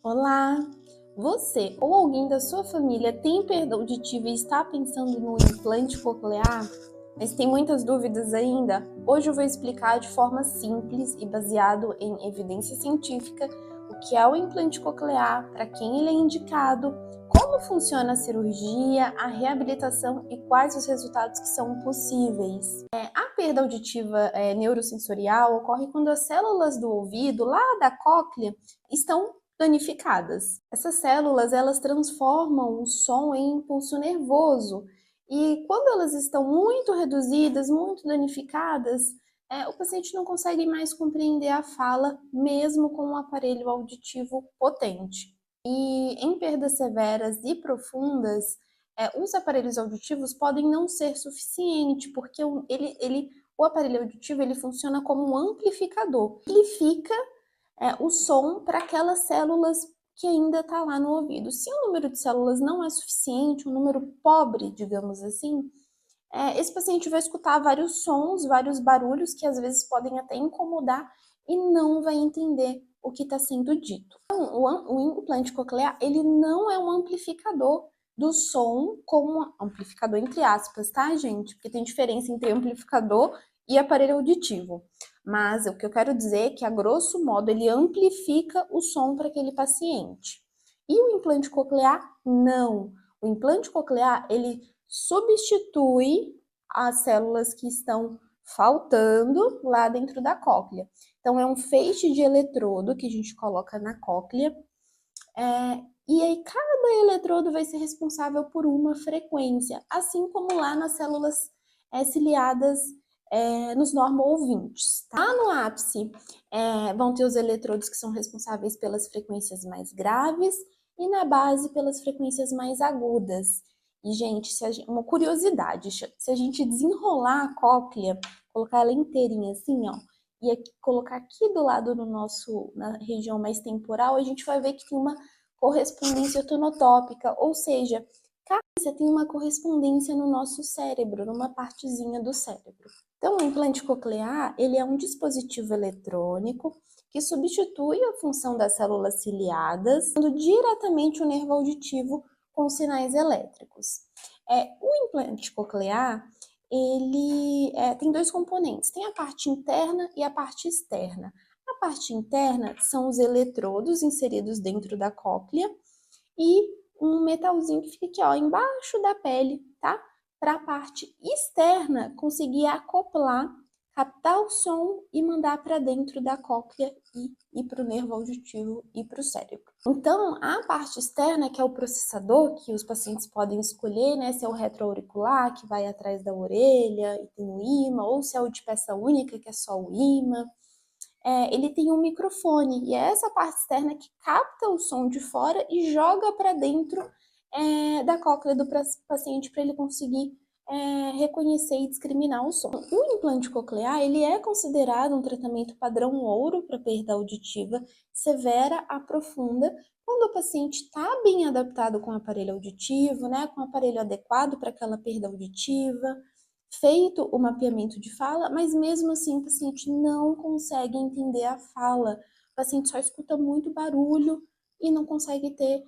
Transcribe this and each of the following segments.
Olá! Você ou alguém da sua família tem perda auditiva e está pensando no implante coclear, mas tem muitas dúvidas ainda? Hoje eu vou explicar de forma simples e baseado em evidência científica o que é o implante coclear, para quem ele é indicado, como funciona a cirurgia, a reabilitação e quais os resultados que são possíveis. A perda auditiva neurosensorial ocorre quando as células do ouvido, lá da cóclea, estão danificadas. Essas células, elas transformam o som em impulso nervoso e quando elas estão muito reduzidas, muito danificadas, o paciente não consegue mais compreender a fala, mesmo com um aparelho auditivo potente. E em perdas severas e profundas, os aparelhos auditivos podem não ser suficiente, porque o aparelho auditivo ele funciona como um amplificador. Amplifica o som para aquelas células que ainda está lá no ouvido. Se o número de células não é suficiente, um número pobre, digamos assim, esse paciente vai escutar vários sons, vários barulhos que às vezes podem até incomodar e não vai entender o que está sendo dito. Então, o implante coclear, ele não é um amplificador do som como amplificador entre aspas, tá, gente? Porque tem diferença entre amplificador e aparelho auditivo. Mas o que eu quero dizer é que, a grosso modo, ele amplifica o som para aquele paciente. E o implante coclear, não. O implante coclear, ele substitui as células que estão faltando lá dentro da cóclea. Então, é um feixe de eletrodo que a gente coloca na cóclea, e aí cada eletrodo vai ser responsável por uma frequência, assim como lá nas células ciliadas nos normo-ouvintes. Tá? Lá no ápice vão ter os eletrodos que são responsáveis pelas frequências mais graves e na base pelas frequências mais agudas. E, gente, uma curiosidade, se a gente desenrolar a cóclea, colocar ela inteirinha assim, ó, e aqui, colocar aqui do lado na região mais temporal, a gente vai ver que tem uma correspondência tonotópica, ou seja, cada tem uma correspondência no nosso cérebro, numa partezinha do cérebro. Então, o implante coclear, ele é um dispositivo eletrônico que substitui a função das células ciliadas, dando diretamente o nervo auditivo com sinais elétricos. O implante coclear, ele tem dois componentes, tem a parte interna e a parte externa. A parte interna são os eletrodos inseridos dentro da cóclea e um metalzinho que fica aqui, ó, embaixo da pele, tá? Para a parte externa conseguir acoplar, captar o som e mandar para dentro da cóclea e ir para o nervo auditivo e para o cérebro. Então, a parte externa, que é o processador, que os pacientes podem escolher, né, se é o retroauricular, que vai atrás da orelha e tem o ímã, ou se é o de peça única, que é só o ímã. Ele tem um microfone, e é essa parte externa que capta o som de fora e joga para dentro da cóclea do paciente para ele conseguir reconhecer e discriminar o som. O implante coclear, ele é considerado um tratamento padrão ouro para perda auditiva severa a profunda, quando o paciente está bem adaptado com o aparelho auditivo, né, com o aparelho adequado para aquela perda auditiva, feito o mapeamento de fala, mas mesmo assim o paciente não consegue entender a fala. O paciente só escuta muito barulho e não consegue ter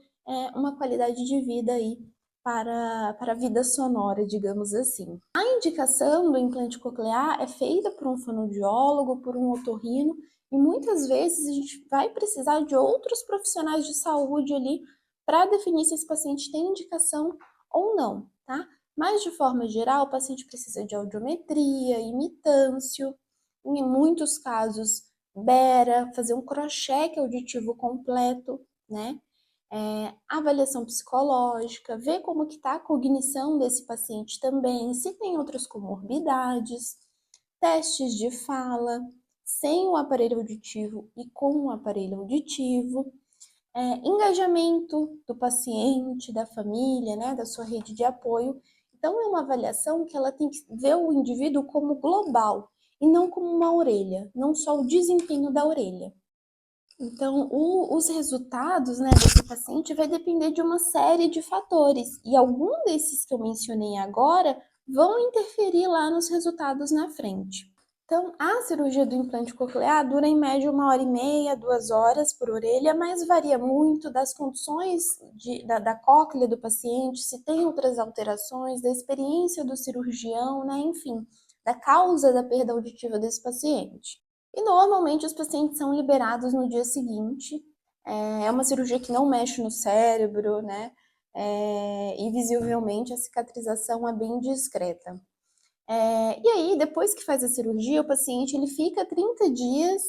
uma qualidade de vida aí para a vida sonora, digamos assim. A indicação do implante coclear é feita por um fonoaudiólogo, por um otorrino, e muitas vezes a gente vai precisar de outros profissionais de saúde ali para definir se esse paciente tem indicação ou não, tá? Mas, de forma geral, o paciente precisa de audiometria, imitância, em muitos casos, bera, fazer um crochê auditivo completo, né? Avaliação psicológica, ver como que está a cognição desse paciente também, se tem outras comorbidades, testes de fala, sem o aparelho auditivo e com o aparelho auditivo, engajamento do paciente, da família, né, da sua rede de apoio. Então, é uma avaliação que ela tem que ver o indivíduo como global e não como uma orelha, não só o desempenho da orelha. Então, os resultados, né, desse paciente vai depender de uma série de fatores, e algum desses que eu mencionei agora vão interferir lá nos resultados na frente. Então, a cirurgia do implante coclear dura em média 1h30, 2 horas por orelha, mas varia muito das condições da cóclea do paciente, se tem outras alterações, da experiência do cirurgião, né? Enfim, da causa da perda auditiva desse paciente. E normalmente os pacientes são liberados no dia seguinte. É uma cirurgia que não mexe no cérebro, né? E visivelmente a cicatrização é bem discreta. E aí, depois que faz a cirurgia, o paciente ele fica 30 dias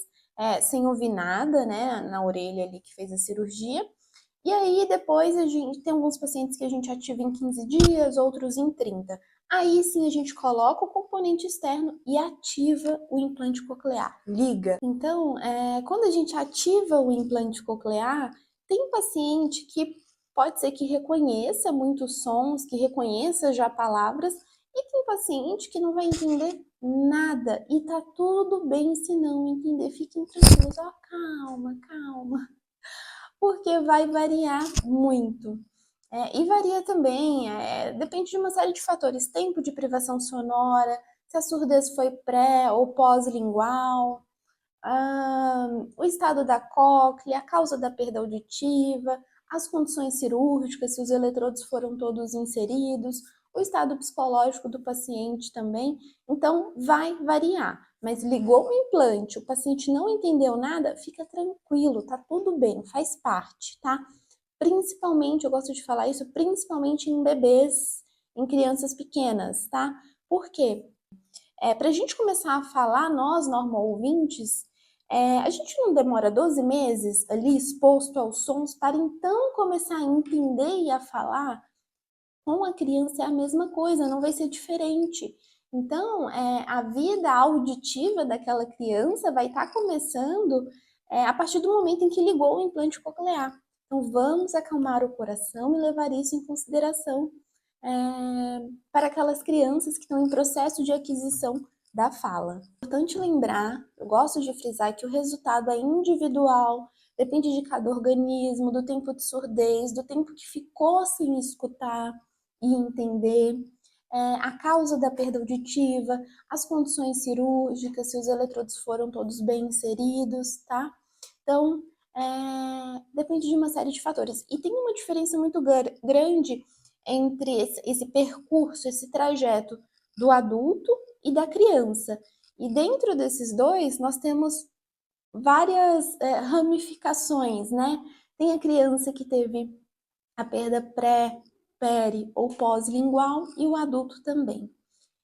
sem ouvir nada, né, na orelha ali que fez a cirurgia. E aí, depois a gente tem alguns pacientes que a gente ativa em 15 dias, outros em 30. Aí sim a gente coloca o componente externo e ativa o implante coclear, liga. Então, quando a gente ativa o implante coclear, tem paciente que pode ser que reconheça muitos sons, que reconheça já palavras, e tem paciente que não vai entender nada, e tá tudo bem se não entender, fiquem tranquilos, ó, calma, calma, porque vai variar muito. E varia também, depende de uma série de fatores, tempo de privação sonora, se a surdez foi pré ou pós-lingual, o estado da cóclea, a causa da perda auditiva, as condições cirúrgicas, se os eletrodos foram todos inseridos, o estado psicológico do paciente também. Então, vai variar. Mas ligou o implante, o paciente não entendeu nada, fica tranquilo, tá tudo bem, faz parte, tá? Principalmente, eu gosto de falar isso, principalmente em bebês, em crianças pequenas, tá? Por quê? Para a gente começar a falar, nós, normal ouvintes, a gente não demora 12 meses ali exposto aos sons para então começar a entender e a falar? Com a criança é a mesma coisa, não vai ser diferente. Então, a vida auditiva daquela criança vai estar começando a partir do momento em que ligou o implante coclear. Então, vamos acalmar o coração e levar isso em consideração para aquelas crianças que estão em processo de aquisição da fala. É importante lembrar, eu gosto de frisar que o resultado é individual, depende de cada organismo, do tempo de surdez, do tempo que ficou sem escutar e entender, a causa da perda auditiva, as condições cirúrgicas, se os eletrodos foram todos bem inseridos, tá? Então, depende de uma série de fatores. E tem uma diferença muito grande entre esse percurso, esse trajeto do adulto e da criança. E dentro desses dois, nós temos várias ramificações, né? Tem a criança que teve a perda pré, peri ou pós-lingual e o adulto também.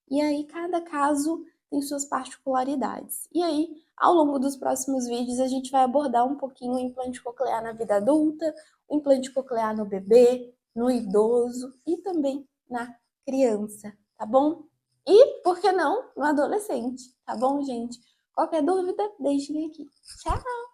E aí, cada caso tem suas particularidades. E aí, ao longo dos próximos vídeos, a gente vai abordar um pouquinho o implante coclear na vida adulta, o implante coclear no bebê, no idoso e também na criança, tá bom? E, por que não, no adolescente, tá bom, gente? Qualquer dúvida, deixem aqui. Tchau!